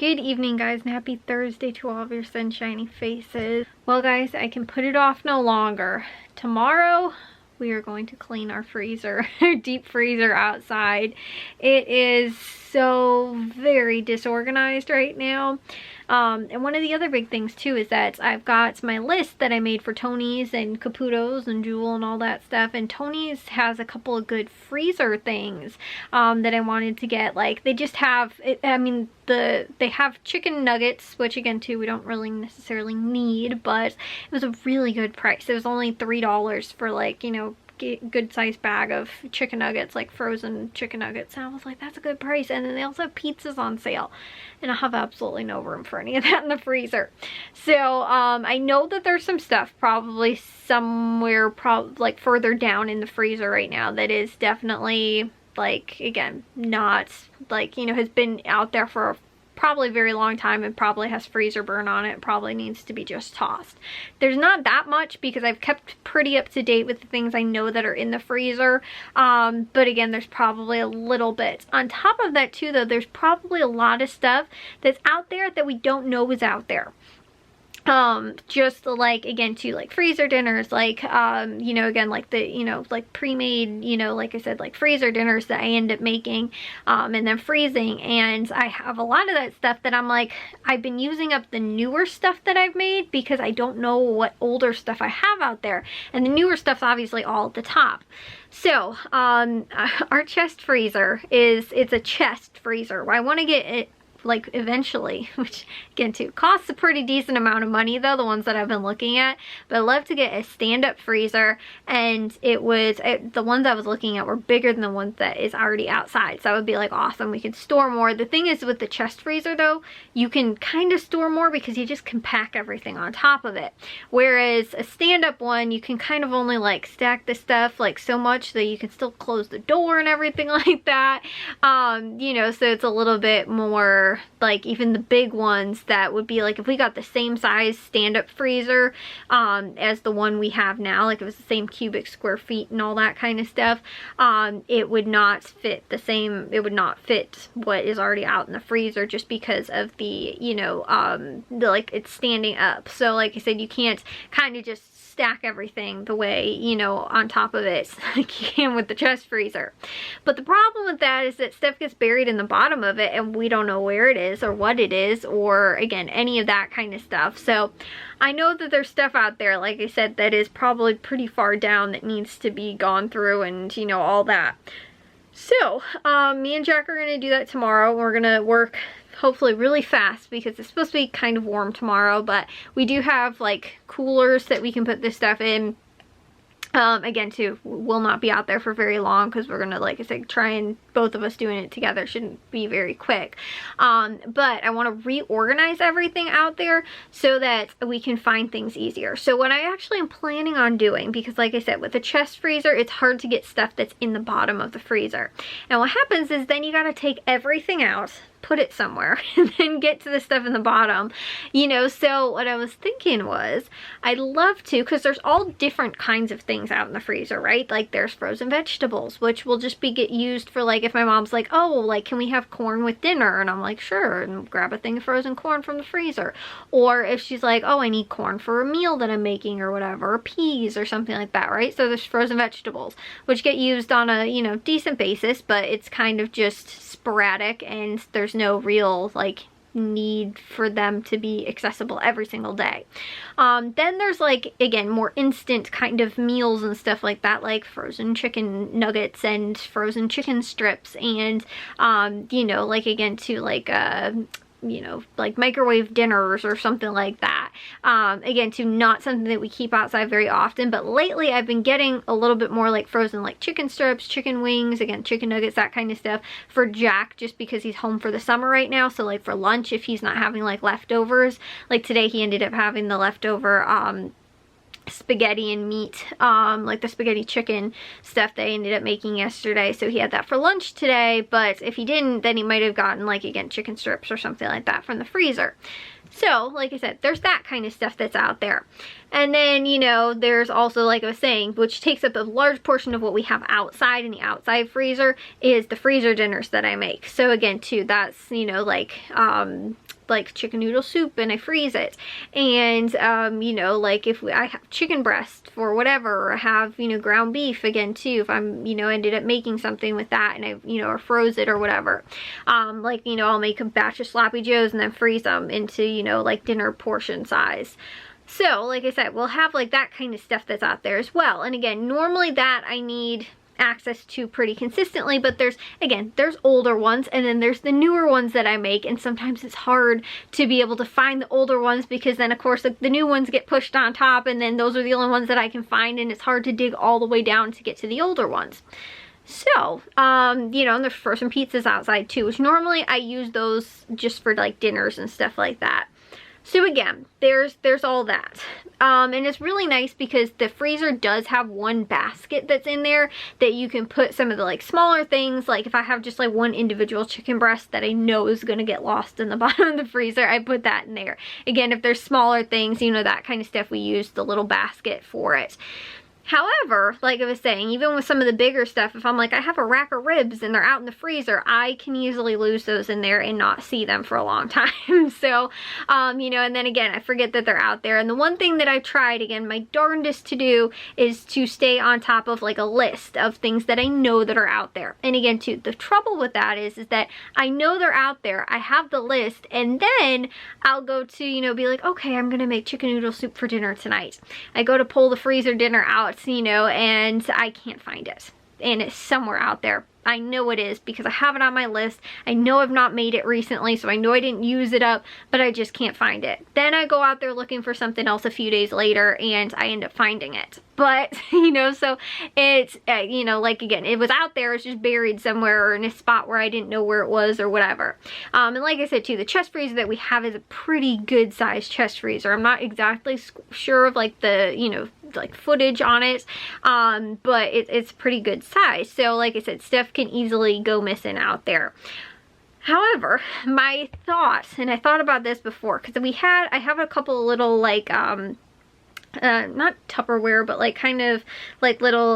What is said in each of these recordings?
Good evening, guys, and happy Thursday to all of your sunshiny faces. Well, guys, I can put it off no longer. Tomorrow, we are going to clean our freezer, our deep freezer outside. It is so very disorganized right now. And one of the other big things too is that I've got my list that I made for Tony's and Caputo's and Jewel and all that stuff, and Tony's has a couple of good freezer things that I wanted to get. Like, they just have they have chicken nuggets, which again too we don't really necessarily need, but it was a really good price. It was only $3 for, like, you know, good sized bag of chicken nuggets, like frozen chicken nuggets, and I was like, that's a good price. And then they also have pizzas on sale, and I have absolutely no room for any of that in the freezer. So I know that there's some stuff probably somewhere like further down in the freezer right now that is definitely, like, again, not, like, you know, has been out there for probably a very long time and probably has freezer burn on it, probably needs to be just tossed. There's not that much because I've kept pretty up to date with the things I know that are in the freezer, but again, there's probably a little bit. On top of that too, though, there's probably a lot of stuff that's out there that we don't know is out there. Just like, again too, like freezer dinners, like you know, again, like the, you know, like pre-made, you know, like I said, like freezer dinners that I end up making and then freezing. And I have a lot of that stuff that I'm like, I've been using up the newer stuff that I've made because I don't know what older stuff I have out there, and the newer stuff's obviously all at the top. So our chest freezer it's a chest freezer. I want to get it, like, eventually, which again too costs a pretty decent amount of money though, the ones that I've been looking at, but I'd love to get a stand-up freezer. And the ones I was looking at were bigger than the ones that is already outside, so that would be like awesome. We could store more. The thing is with the chest freezer though, you can kind of store more because you just can pack everything on top of it, whereas a stand-up one, you can kind of only like stack the stuff like so much that you can still close the door and everything like that. You know, so it's a little bit more like, even the big ones that would be like, if we got the same size stand-up freezer as the one we have now, like it was the same cubic square feet and all that kind of stuff, it would not fit the same, it would not fit what is already out in the freezer, just because of the, you know, like, it's standing up. So like I said, you can't kind of just stack everything the way, you know, on top of it like you can with the chest freezer. But the problem with that is that stuff gets buried in the bottom of it and we don't know where it is or what it is, or again, any of that kind of stuff. So I know that there's stuff out there, like I said, that is probably pretty far down that needs to be gone through and, you know, all that. So me and Jack are gonna do that tomorrow. We're gonna work hopefully really fast because it's supposed to be kind of warm tomorrow, but we do have like coolers that we can put this stuff in. Again too, will not be out there for very long because we're gonna, like I said, try and both of us doing it together shouldn't be very quick. But I want to reorganize everything out there so that we can find things easier. So what I actually am planning on doing, because like I said, with the chest freezer, it's hard to get stuff that's in the bottom of the freezer. And what happens is then you got to take everything out, put it somewhere, and then get to the stuff in the bottom, you know. So what I was thinking was, I'd love to, because there's all different kinds of things out in the freezer, right? Like there's frozen vegetables, which will just be get used for, like, if my mom's like, oh, like, can we have corn with dinner? And I'm like, sure, and grab a thing of frozen corn from the freezer. Or if she's like, oh, I need corn for a meal that I'm making or whatever, or peas or something like that, right? So there's frozen vegetables, which get used on a, you know, decent basis, but it's kind of just sporadic and there's no real, like, need for them to be accessible every single day. Then there's, like, again, more instant kind of meals and stuff like that, like frozen chicken nuggets and frozen chicken strips and you know, like, again too, like you know, like microwave dinners or something like that. Again, too, not something that we keep outside very often, but lately I've been getting a little bit more like frozen, like chicken strips, chicken wings, again, chicken nuggets, that kind of stuff for Jack, just because he's home for the summer right now. So like for lunch, if he's not having like leftovers, like today he ended up having the leftover spaghetti and meat, like the spaghetti chicken stuff that I ended up making yesterday, so he had that for lunch today. But if he didn't, then he might have gotten, like, again, chicken strips or something like that from the freezer. So like I said, there's that kind of stuff that's out there. And then, you know, there's also, like I was saying, which takes up a large portion of what we have outside in the outside freezer, is the freezer dinners that I make. So again too, that's, you know, like like chicken noodle soup and I freeze it. And, you know, like if I have chicken breast for whatever, or I have, you know, ground beef again too, if I'm, you know, ended up making something with that and I, you know, or froze it or whatever. Like, you know, I'll make a batch of sloppy joes and then freeze them into, you know, like dinner portion size. So, like I said, we'll have like that kind of stuff that's out there as well. And again, normally that I need access to pretty consistently, but there's older ones and then there's the newer ones that I make, and sometimes it's hard to be able to find the older ones because then of course the new ones get pushed on top, and then those are the only ones that I can find, and it's hard to dig all the way down to get to the older ones. So, you know, and there's frozen pizzas outside too, which normally I use those just for like dinners and stuff like that. So again, there's all that. And it's really nice because the freezer does have one basket that's in there that you can put some of the like smaller things. Like if I have just like one individual chicken breast that I know is going to get lost in the bottom of the freezer, I put that in there. Again, if there's smaller things, you know, that kind of stuff, we use the little basket for it. However, like I was saying, even with some of the bigger stuff, if I'm like, I have a rack of ribs and they're out in the freezer, I can easily lose those in there and not see them for a long time. So, you know, and then again, I forget that they're out there. And the one thing that I tried, again, my darndest to do is to stay on top of like a list of things that I know that are out there. And again, too, the trouble with that is that I know they're out there, I have the list, and then I'll go to, you know, be like, okay, I'm gonna make chicken noodle soup for dinner tonight. I go to pull the freezer dinner out, you know, and I can't find it, and it's somewhere out there. I know it is because I have it on my list. I know I've not made it recently, so I know I didn't use it up, but I just can't find it. Then I go out there looking for something else a few days later and I end up finding it. But, you know, so it's, you know, like again, it was out there, it's just buried somewhere or in a spot where I didn't know where it was or whatever. And like I said too, the chest freezer that we have is a pretty good sized chest freezer. I'm not exactly sure of like the, you know, like footage on it, but it's pretty good size. So like I said, stuff can easily go missing out there. However, my thoughts, and I thought about this before, because I have a couple of little like not Tupperware, but like kind of like little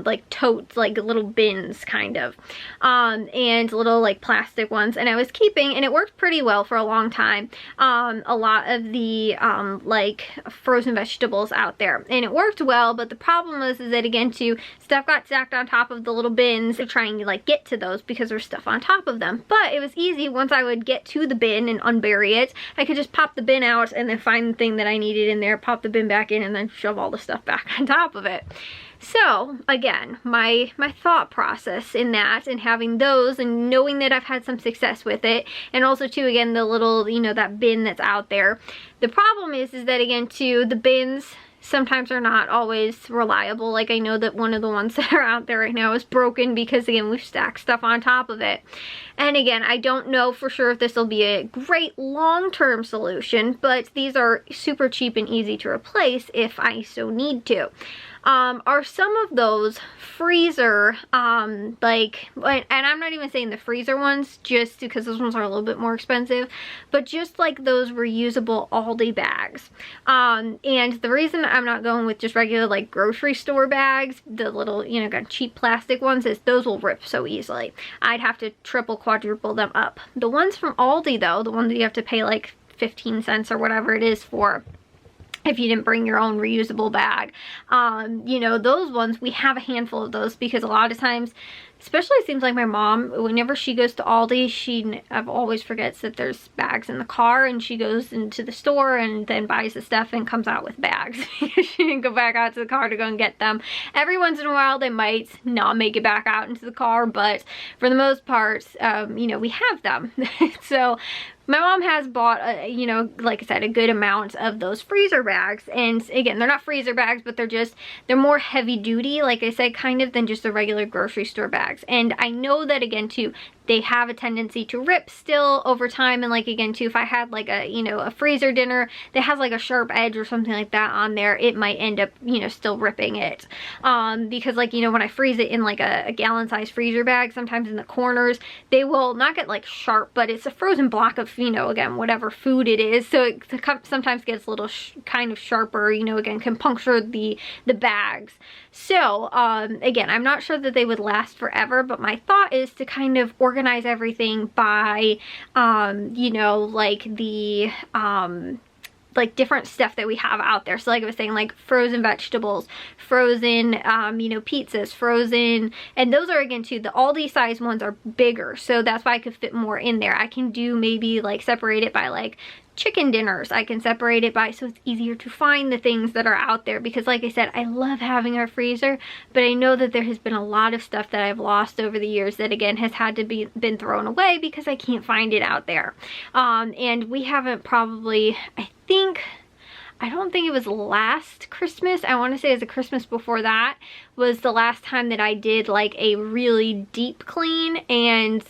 like totes, like little bins kind of, and little like plastic ones, and I was keeping, and it worked pretty well for a long time, a lot of the like frozen vegetables out there, and it worked well. But the problem was is that again too, stuff got stacked on top of the little bins of trying to like get to those because there's stuff on top of them. But it was easy. Once I would get to the bin and unbury it, I could just pop the bin out and then find the thing that I needed in there, pop the bin back in, and then shove all the stuff back on top of it. So again, my thought process in that, and having those and knowing that I've had some success with it, and also too again the little, you know, that bin that's out there. The problem is that again too, the bins sometimes are not always reliable. Like I know that one of the ones that are out there right now is broken because again we've stacked stuff on top of it. And again, I don't know for sure if this will be a great long-term solution, but these are super cheap and easy to replace if I so need to. Are some of those freezer, like, and I'm not even saying the freezer ones just because those ones are a little bit more expensive, but just like those reusable Aldi bags. And the reason I'm not going with just regular like grocery store bags, the little, you know, cheap plastic ones, is those will rip so easily. I'd have to triple, quadruple them up. The ones from Aldi though, the ones that you have to pay like 15 cents or whatever it is for, if you didn't bring your own reusable bag, you know, those ones, we have a handful of those because a lot of times, especially it seems like my mom, whenever she goes to Aldi, she always forgets that there's bags in the car, and she goes into the store and then buys the stuff and comes out with bags. She didn't go back out to the car to go and get them. Every once in a while they might not make it back out into the car, but for the most part, you know, we have them. So my mom has bought, you know, like I said, a good amount of those freezer bags. And again, they're not freezer bags, but they're more heavy duty, like I said, kind of than just the regular grocery store bags. And I know that again too, they have a tendency to rip still over time. And like again too, if I had like a, you know, a freezer dinner that has like a sharp edge or something like that on there, it might end up, you know, still ripping it. Because like, you know, when I freeze it in like a gallon size freezer bag, sometimes in the corners, they will not get like sharp, but it's a frozen block of, you know, again, whatever food it is. So it sometimes gets a little kind of sharper, you know, again, can puncture the bags. So again, I'm not sure that they would last forever, but my thought is to kind of organize organize everything by, you know, like the, like different stuff that we have out there. So like I was saying, like frozen vegetables, frozen, you know, pizzas, frozen, and those are again too, the Aldi size ones are bigger. So that's why I could fit more in there. I can do maybe like separate it by like chicken dinners. I can separate it by, so it's easier to find the things that are out there, because like I said, I love having our freezer, but I know that there has been a lot of stuff that I've lost over the years that again has had to be been thrown away because I can't find it out there. And we haven't probably, I don't think it was last Christmas. I want to say it was the Christmas before that was the last time that I did like a really deep clean, and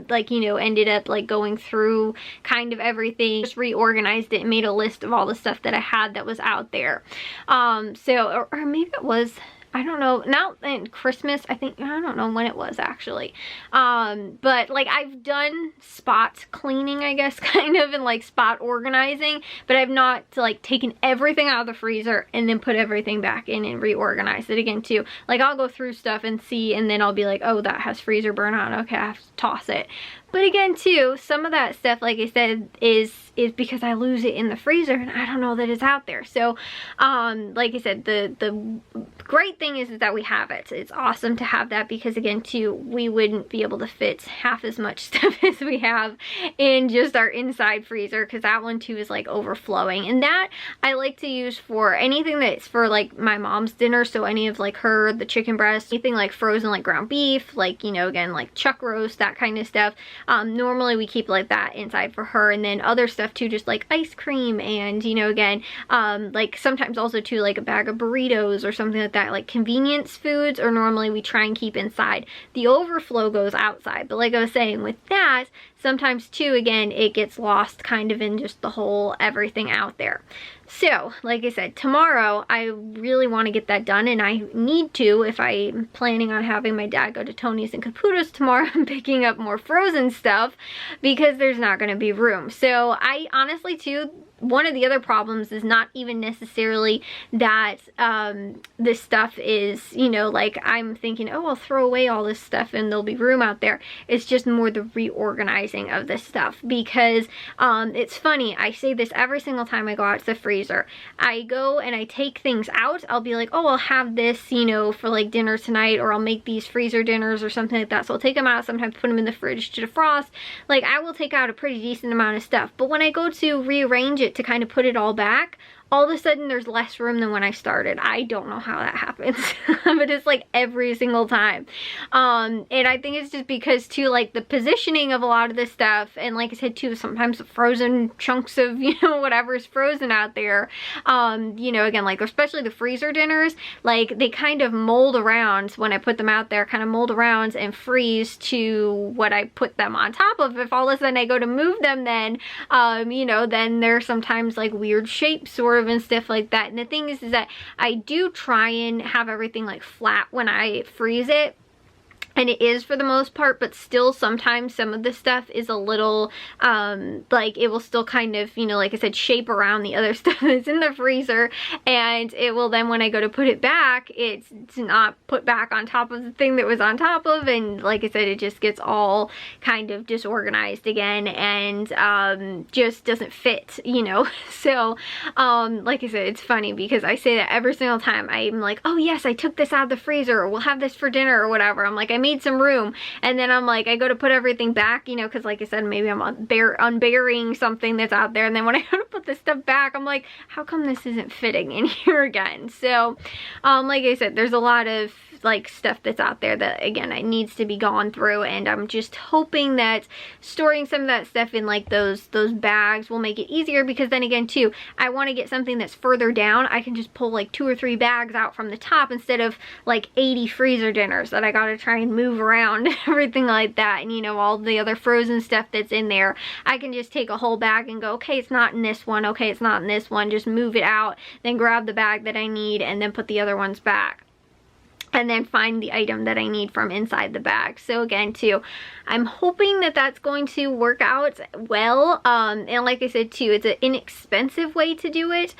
like, you know, ended up like going through kind of everything, just reorganized it and made a list of all the stuff that I had that was out there. So, or maybe it was, I don't know, not in Christmas, I don't know when it was actually. But like I've done spot cleaning, I guess, kind of, and like spot organizing, but I've not like taken everything out of the freezer and then put everything back in and reorganized it again too. Like I'll go through stuff and see, and then I'll be like, oh, that has freezer burn on, okay, I have to toss it. But again too, some of that stuff, like I said, is because I lose it in the freezer and I don't know that it's out there. So like I said, the great thing is that we have it. It's awesome to have that, because again too, we wouldn't be able to fit half as much stuff as we have in just our inside freezer, because that one too is like overflowing. And that I like to use for anything that's for like my mom's dinner. So any of like the chicken breast, anything like frozen, like ground beef, like, you know, again, like chuck roast, that kind of stuff. Normally we keep like that inside for her, and then other stuff too, just like ice cream, and you know, again, like sometimes also too, like a bag of burritos or something like that, like convenience foods, or normally we try and keep inside. The overflow goes outside, but like I was saying with that, sometimes too, again, it gets lost kind of in just the whole everything out there. So, like I said, tomorrow I really want to get that done, and I need to, if I'm planning on having my dad go to Tony's and Caputo's tomorrow and picking up more frozen stuff, because there's not going to be room. So I honestly too, one of the other problems is not even necessarily that this stuff is, you know, like I'm thinking, oh, I'll throw away all this stuff and there'll be room out there. It's just more the reorganizing of this stuff, because it's funny, I say this every single time I go out to the freezer. I go and I take things out. I'll be like, oh, I'll have this, you know, for like dinner tonight, or I'll make these freezer dinners or something like that. So I'll take them out, sometimes put them in the fridge to defrost. Like I will take out a pretty decent amount of stuff, but when I go to rearrange it to kind of put it all back, all of a sudden there's less room than when I started. I don't know how that happens, but it's like every single time. And I think it's just because too, like the positioning of a lot of this stuff, and like I said too, sometimes frozen chunks of, you know, whatever's frozen out there, you know, again, like especially the freezer dinners, like they kind of mold around when I put them out there, kind of mold around and freeze to what I put them on top of. If all of a sudden I go to move them, then you know, then they're sometimes like weird shapes sort of and stuff like that. And the thing is that I do try and have everything like flat when I freeze it, and it is for the most part, but still sometimes some of the stuff is a little like it will still kind of, you know, like I said, shape around the other stuff that's in the freezer, and it will then, when I go to put it back, it's not put back on top of the thing that was on top of, and like I said, it just gets all kind of disorganized again, and just doesn't fit, you know. So like I said, it's funny because I say that every single time. I'm like, oh yes, I took this out of the freezer, or we'll have this for dinner or whatever. I'm like, I made some room, and then I'm like, I go to put everything back, you know, because like I said, maybe I'm unburying something that's out there, and then when I go to put this stuff back, I'm like, how come this isn't fitting in here again? So like I said, there's a lot of like stuff that's out there that again, it needs to be gone through, and I'm just hoping that storing some of that stuff in like those bags will make it easier, because then again too, I want to get something that's further down. I can just pull like 2 or 3 bags out from the top instead of like 80 freezer dinners that I gotta try and move around and everything like that, and you know, all the other frozen stuff that's in there. I can just take a whole bag and go, okay, it's not in this one, okay, it's not in this one, just move it out, then grab the bag that I need, and then put the other ones back, and then find the item that I need from inside the bag. So again too, I'm hoping that that's going to work out well, and like I said too, it's an inexpensive way to do it,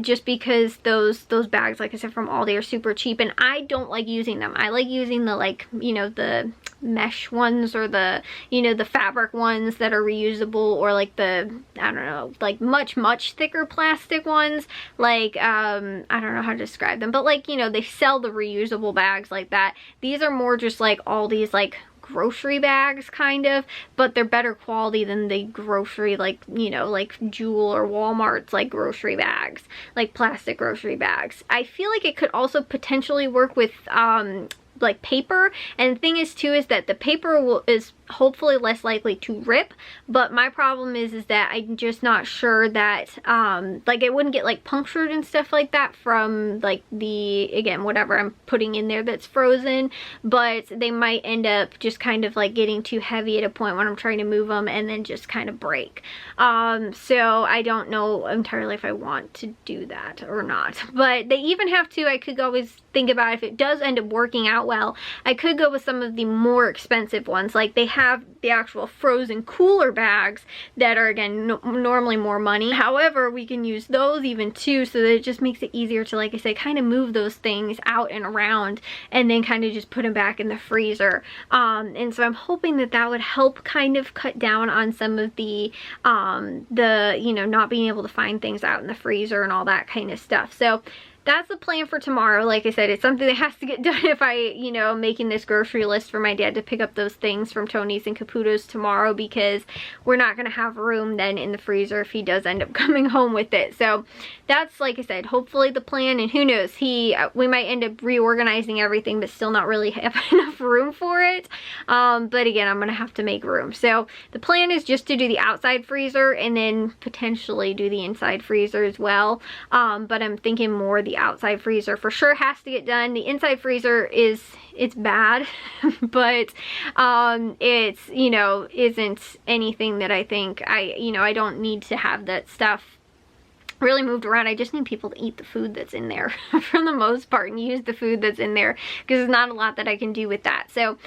just because those bags, like I said, from Aldi are super cheap, and I don't like using them. I like using the, like, you know, the mesh ones, or the, you know, the fabric ones that are reusable, or like the, I don't know, like much thicker plastic ones, like I don't know how to describe them, but like, you know, they sell the reusable bags like that. These are more just like all these like grocery bags kind of, but they're better quality than the grocery, like, you know, like Jewel or Walmart's like grocery bags, like plastic grocery bags. I feel like it could also potentially work with like paper, and the thing is too is that the paper is hopefully less likely to rip, but my problem is that I'm just not sure that like it wouldn't get like punctured and stuff like that from like the, again, whatever I'm putting in there that's frozen, but they might end up just kind of like getting too heavy at a point when I'm trying to move them and then just kind of break. So I don't know entirely if I want to do that or not, but they even have to, I could always think about if it does end up working out well, I could go with some of the more expensive ones. Like they have the actual frozen cooler bags that are, again, normally more money. However, we can use those even too, so that it just makes it easier to, like I say, kind of move those things out and around and then kind of just put them back in the freezer. And so I'm hoping that that would help kind of cut down on some of the you know, not being able to find things out in the freezer and all that kind of stuff. So that's the plan for tomorrow. Like I said, it's something that has to get done if I, you know, I'm making this grocery list for my dad to pick up those things from Tony's and Caputo's tomorrow, because we're not going to have room then in the freezer if he does end up coming home with it. So that's, like I said, hopefully the plan, and who knows, we might end up reorganizing everything but still not really have enough room for it. But again, I'm going to have to make room. So the plan is just to do the outside freezer and then potentially do the inside freezer as well. But I'm thinking more the outside freezer for sure has to get done. The inside freezer it's bad, but it's, you know, isn't anything that I think I don't need to have that stuff really moved around. I just need people to eat the food that's in there for the most part, and use the food that's in there, because there's not a lot that I can do with that. So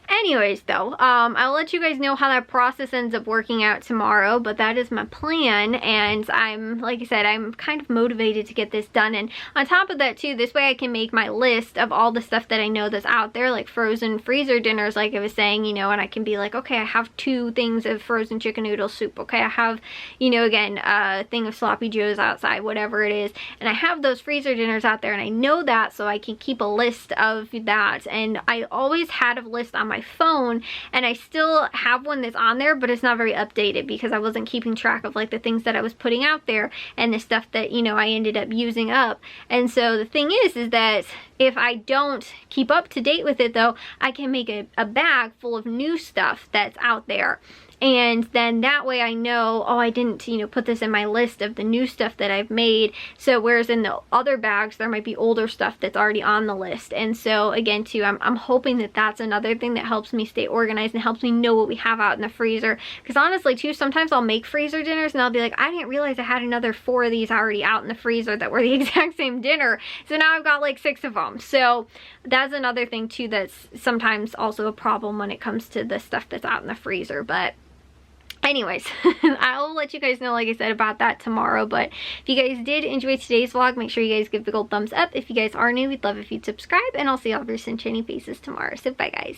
anyways, though, I'll let you guys know how that process ends up working out tomorrow, but that is my plan, and I'm, like I said, I'm kind of motivated to get this done. And on top of that too, this way I can make my list of all the stuff that I know that's out there, like frozen freezer dinners, like I was saying, you know, and I can be like, okay, I have 2 things of frozen chicken noodle soup, okay, I have, you know, again, a thing of sloppy joes outside, whatever it is, and I have those freezer dinners out there, and I know that, so I can keep a list of that. And I always had a list on my phone, and I still have one that's on there, but it's not very updated because I wasn't keeping track of like the things that I was putting out there and the stuff that, you know, I ended up using up. And so the thing is that if I don't keep up to date with it, though, I can make a bag full of new stuff that's out there. And then that way I know, oh, I didn't, you know, put this in my list of the new stuff that I've made. So whereas in the other bags, there might be older stuff that's already on the list. And so again, too, I'm hoping that that's another thing that helps me stay organized and helps me know what we have out in the freezer. Because honestly, too, sometimes I'll make freezer dinners and I'll be like, I didn't realize I had another 4 of these already out in the freezer that were the exact same dinner. So now I've got like 6 of them. So that's another thing, too, that's sometimes also a problem when it comes to the stuff that's out in the freezer. But anyways, I'll let you guys know, like I said, about that tomorrow. But if you guys did enjoy today's vlog, make sure you guys give a big old thumbs up. If you guys are new, we'd love if you'd subscribe, and I'll see all of your sunshiny faces tomorrow. So bye, guys.